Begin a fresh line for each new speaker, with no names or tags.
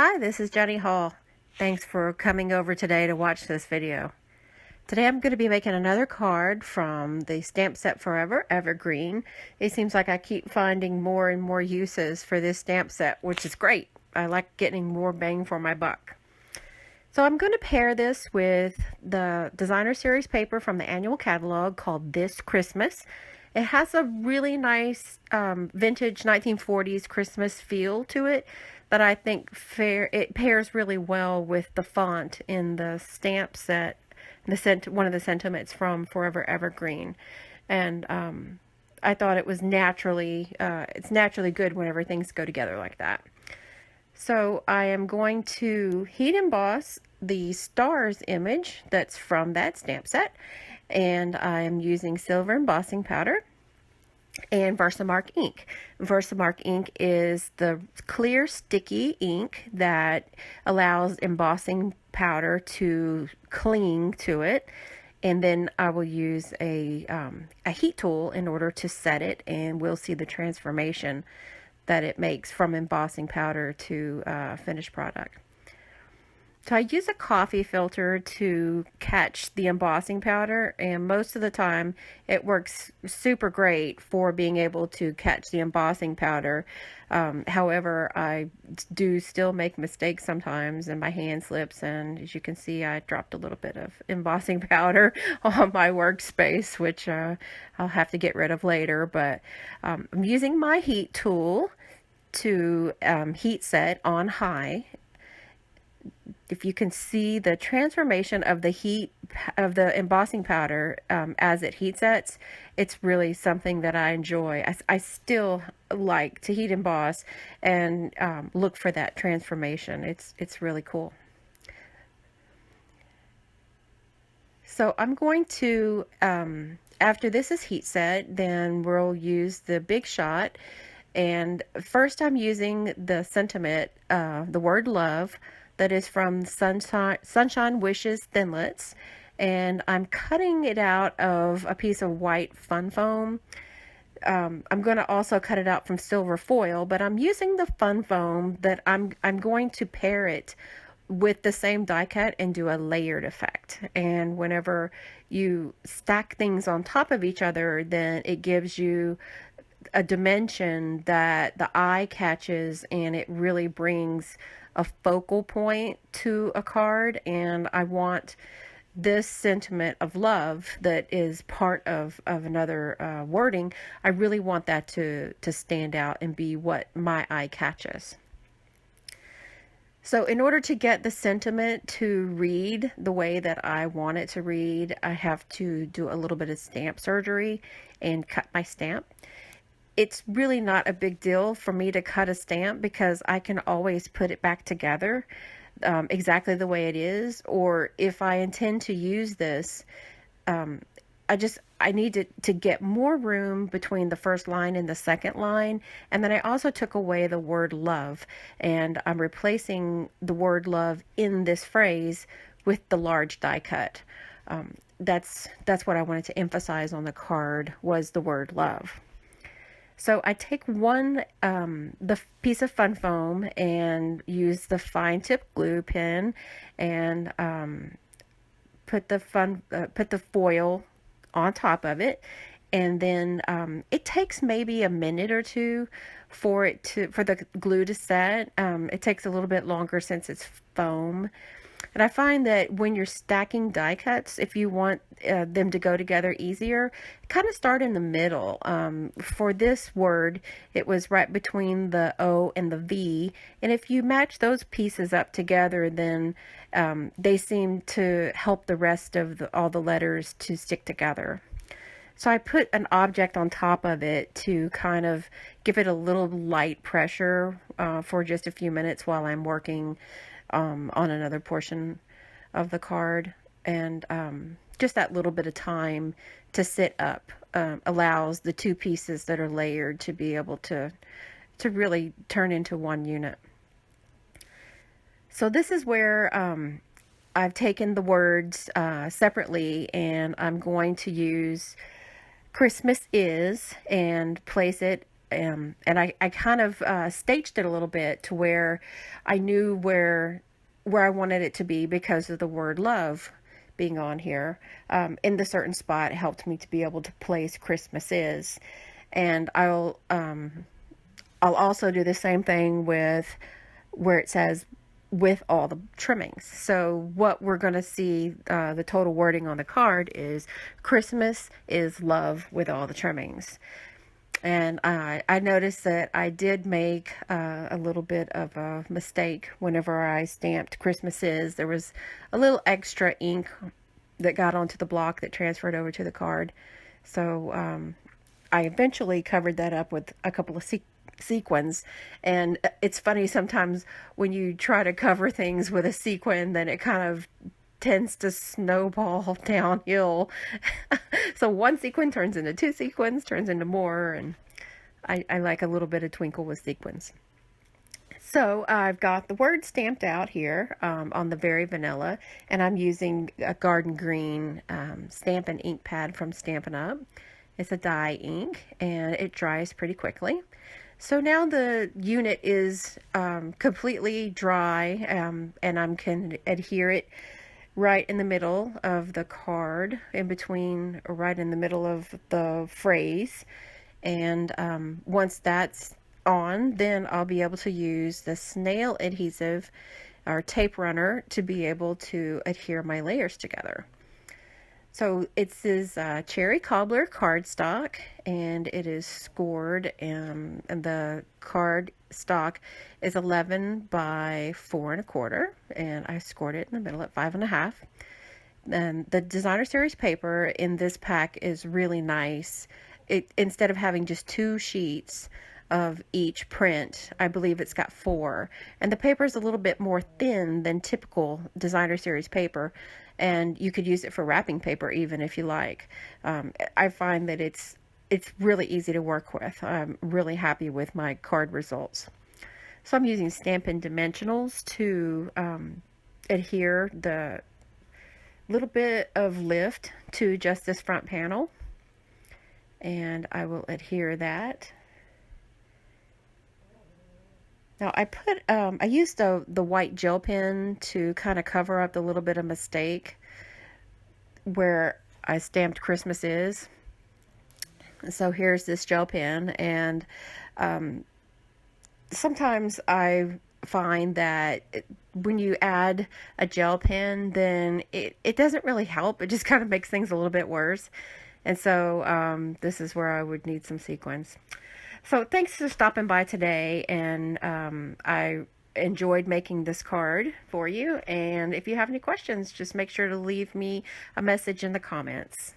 Hi, this is Jenny Hall. Thanks for coming over today to watch this video. Today I'm going to be making another card from the Stamp Set Forever Evergreen. It seems like I keep finding more and more uses for this stamp set, which is great. I like getting more bang for my buck. So I'm going to pair this with the Designer Series paper from the annual catalog called This Christmas. It has a really nice vintage 1940s Christmas feel to it that I think it pairs really well with the font in the stamp set, one of the sentiments from Forever Evergreen. And I thought it was it's naturally good whenever things go together like that. So I am going to heat emboss the stars image that's from that stamp set, and I'm using silver embossing powder and Versamark ink. Versamark ink is the clear sticky ink that allows embossing powder to cling to it, and then I will use a heat tool in order to set it, and we'll see the transformation that it makes from embossing powder to finished product. So I use a coffee filter to catch the embossing powder, and most of the time it works super great for being able to catch the embossing powder. However, I do still make mistakes sometimes and my hand slips, and as you can see, I dropped a little bit of embossing powder on my workspace, which I'll have to get rid of later. But I'm using my heat tool to heat set on high. If you can see the transformation of the heat of the embossing powder as it heat sets, it's really something that I enjoy. I still like to heat emboss and look for that transformation. It's really cool. So I'm going to, after this is heat set, then we'll use the Big Shot. And first I'm using the sentiment, the word love, that is from Sunshine Wishes Thinlits, and I'm cutting it out of a piece of white fun foam. I'm going to also cut it out from silver foil, but I'm using the fun foam that I'm going to pair it with the same die cut and do a layered effect. And whenever you stack things on top of each other, then it gives you a dimension that the eye catches, and it really brings a focal point to a card. And I want this sentiment of love that is part of another wording, I really want that to stand out and be what my eye catches. So in order to get the sentiment to read the way that I want it to read, I have to do a little bit of stamp surgery and cut my stamp. It's really not a big deal for me to cut a stamp because I can always put it back together exactly the way it is. Or if I intend to use this, I need to get more room between the first line and the second line. And then I also took away the word love, and I'm replacing the word love in this phrase with the large die cut. That's what I wanted to emphasize on the card, was the word love. So I take the piece of fun foam and use the fine tip glue pen and put the foil on top of it, and then it takes maybe a minute or two for the glue to set. It takes a little bit longer since it's foam. And I find that when you're stacking die cuts, if you want them to go together easier, kind of start in the middle. For this word, it was right between the O and the V. And if you match those pieces up together, then they seem to help the rest of all the letters to stick together. So I put an object on top of it to kind of give it a little light pressure for just a few minutes while I'm working on another portion of the card. And just that little bit of time to sit up allows the two pieces that are layered to be able to really turn into one unit. So this is where I've taken the words separately, and I'm going to use Christmas is and place it And I kind of staged it a little bit to where I knew where I wanted it to be because of the word love being on here. In the certain spot helped me to be able to place Christmas is. And I'll also do the same thing with where it says with all the trimmings. So what we're going to see, the total wording on the card is Christmas is love with all the trimmings. And I noticed that I did make a little bit of a mistake whenever I stamped Christmas is. There was a little extra ink that got onto the block that transferred over to the card. So I eventually covered that up with a couple of sequins. And it's funny sometimes when you try to cover things with a sequin, then it kind of tends to snowball downhill. So one sequin turns into two sequins, turns into more, and I like a little bit of twinkle with sequins. So I've got the word stamped out here on the very vanilla, and I'm using a garden green Stampin' ink pad from Stampin' Up. It's a dye ink, and it dries pretty quickly. So now the unit is completely dry, and I can adhere it right in the middle of the card, in between, or right in the middle of the phrase. And once that's on, then I'll be able to use the snail adhesive or tape runner to be able to adhere my layers together. So it's this cherry cobbler cardstock, and it is scored, and the card stock is 11 by 4 1/4, and I scored it in the middle at 5 1/2. And the designer series paper in this pack is really nice. Instead of having just 2 sheets of each print, I believe it's got 4, and the paper is a little bit more thin than typical designer series paper, and you could use it for wrapping paper even if you like. I find that it's really easy to work with. I'm really happy with my card results. So I'm using Stampin' Dimensionals to adhere the little bit of lift to just this front panel, and I will adhere that. Now I used the white gel pen to kind of cover up the little bit of mistake where I stamped Christmas is. So here's this gel pen, and sometimes I find that when you add a gel pen, then it doesn't really help. It just kind of makes things a little bit worse. And so this is where I would need some sequins. So thanks for stopping by today, and I enjoyed making this card for you. And if you have any questions, just make sure to leave me a message in the comments.